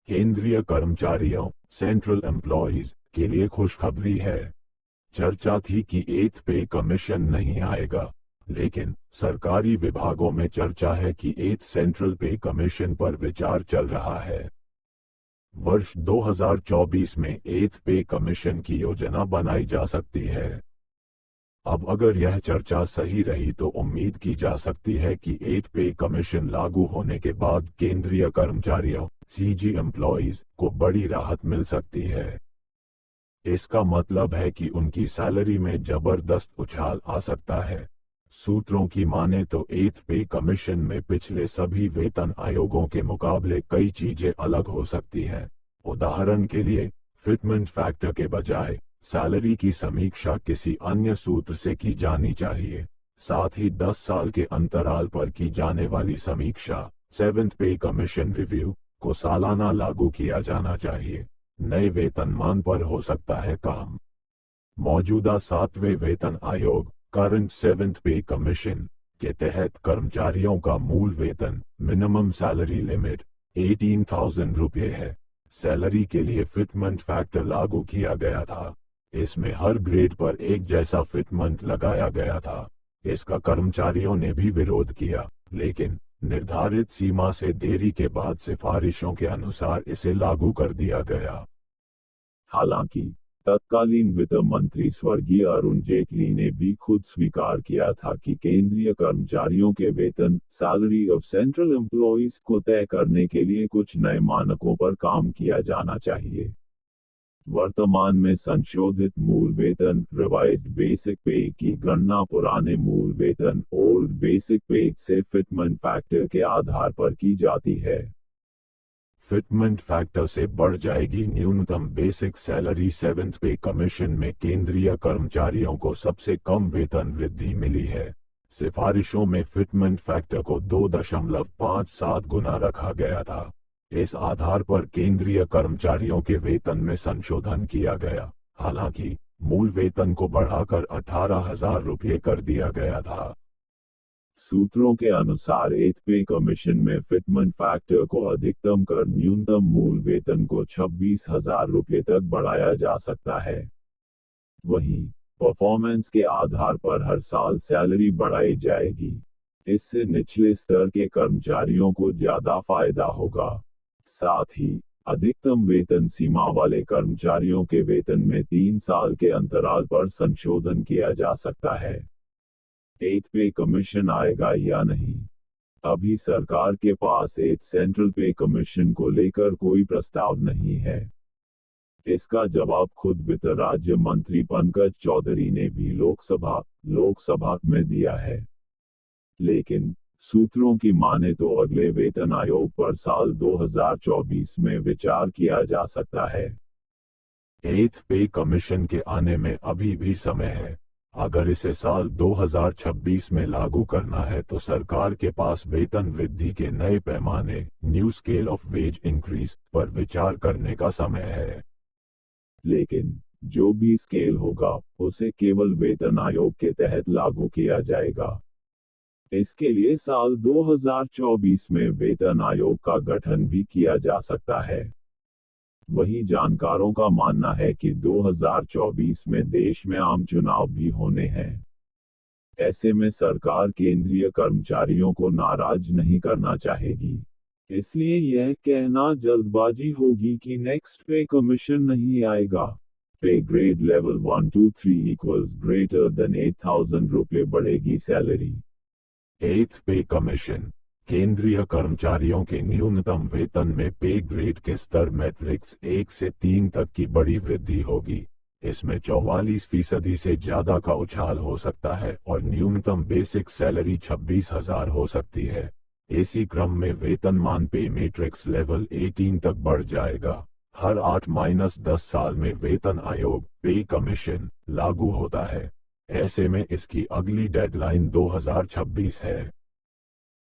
केंद्रीय कर्मचारियों central employees के लिए खुशखबरी है। चर्चा थी कि 8th पे कमीशन नहीं आएगा, लेकिन सरकारी विभागों में चर्चा है कि 8th सेंट्रल पे कमीशन पर विचार चल रहा है। वर्ष 2024 में 8th पे कमीशन की योजना बनाई जा सकती है। अब अगर यह चर्चा सही रही तो उम्मीद की जा सकती है कि 8th पे कमीशन लागू होने के बाद केंद्रीय कर्मचारियों सीजी एम्प्लॉयज को बड़ी राहत मिल सकती है। इसका मतलब है कि उनकी सैलरी में जबरदस्त उछाल आ सकता है। सूत्रों की माने तो 8th पे कमीशन में पिछले सभी वेतन आयोगों के मुकाबले कई चीजें अलग हो सकती हैं। उदाहरण के लिए, फिटमेंट फैक्टर के बजाय सैलरी की समीक्षा किसी अन्य सूत्र से की जानी चाहिए। साथ ही 10 साल के अंतराल पर की जाने वाली समीक्षा 7th पे कमीशन रिव्यू को सालाना लागू किया जाना चाहिए। नए वेतनमान पर हो सकता है काम। मौजूदा 7वें वेतन आयोग करंट 7th पे कमीशन के तहत कर्मचारियों का मूल वेतन मिनिमम सैलरी लिमिट 18,000 रुपये है। सैलरी के लिए फिटमेंट फैक्टर लागू किया गया था। इसमें हर ग्रेड पर एक जैसा फिटमेंट लगाया गया था। इसका कर्मचारियों ने भी विरोध किया, लेकिन निर्धारित सीमा से देरी के बाद सिफारिशों के अनुसार इसे लागू कर दिया गया। हालांकि तत्कालीन वित्त मंत्री स्वर्गीय अरुण जेटली ने भी खुद स्वीकार किया था कि केंद्रीय कर्मचारियों के वेतन सैलरी ऑफ सेंट्रल एम्प्लॉयज को तय करने के लिए कुछ नए मानकों पर काम किया जाना चाहिए। वर्तमान में संशोधित मूल वेतन रिवाइज्ड बेसिक पे की गणना पुराने मूल वेतन ओल्ड बेसिक पे से फिटमेंट फैक्टर के आधार पर की जाती है। फिटमेंट फैक्टर से बढ़ जाएगी न्यूनतम बेसिक सैलरी। 7th पे कमीशन में केंद्रीय कर्मचारियों को सबसे कम वेतन वृद्धि मिली है। सिफारिशों में फिटमेंट फैक्टर को 2.57 गुना रखा गया था। इस आधार पर केंद्रीय कर्मचारियों के वेतन में संशोधन किया गया। हालांकि मूल वेतन को बढ़ाकर 18,000 रुपये कर दिया गया था। सूत्रों के अनुसार 8th पे कमीशन में फिटमेंट फैक्टर को अधिकतम कर न्यूनतम मूल वेतन को 26,000 रुपये तक बढ़ाया जा सकता है। वहीं परफॉर्मेंस के आधार पर हर साल सैलरी बढ़ाई जाएगी। इससे निचले स्तर के कर्मचारियों को ज्यादा फायदा होगा। साथ ही अधिकतम वेतन सीमा वाले कर्मचारियों के वेतन में 3 साल के अंतराल पर संशोधन किया जा सकता है। 8th पे कमीशन आएगा या नहीं? अभी सरकार के पास 8th सेंट्रल पे कमीशन को लेकर कोई प्रस्ताव नहीं है। इसका जवाब खुद वित्त राज्य मंत्री पंकज चौधरी ने भी लोकसभा में दिया है। लेकिन सूत्रों की माने तो अगले वेतन आयोग पर साल 2024 में विचार किया जा सकता है। 8th पे कमीशन के आने में अभी भी समय है। अगर इसे साल 2026 में लागू करना है तो सरकार के पास वेतन वृद्धि के नए पैमाने new scale of ways increase पर विचार करने का समय है। लेकिन जो भी स्केल होगा उसे केवल वेतन आयोग के तहत लागू किया जाएगा। इसके लिए साल 2024 में वेतन आयोग का गठन भी किया जा सकता है। वहीं जानकारों का मानना है कि 2024 में देश में आम चुनाव भी होने हैं। ऐसे में सरकार केंद्रीय कर्मचारियों को नाराज नहीं करना चाहेगी। इसलिए यह कहना जल्दबाजी होगी कि नेक्स्ट पे कमीशन नहीं आएगा। पे grade level 1 2 3 equals greater than 8,000 रुपये बढ़ेगी सैलरी। 8th पे कमीशन केंद्रीय कर्मचारियों के न्यूनतम वेतन में पे ग्रेड के स्तर मैट्रिक्स 1 से 3 तक की बड़ी वृद्धि होगी। इसमें 44% से ज्यादा का उछाल हो सकता है और न्यूनतम बेसिक सैलरी 26,000 हो सकती है। इसी क्रम में वेतनमान पे मैट्रिक्स लेवल 18 तक बढ़ जाएगा। हर 8-10 साल में वेतन आयोग पे कमीशन लागू होता है। ऐसे में इसकी अगली डेडलाइन 2026 है।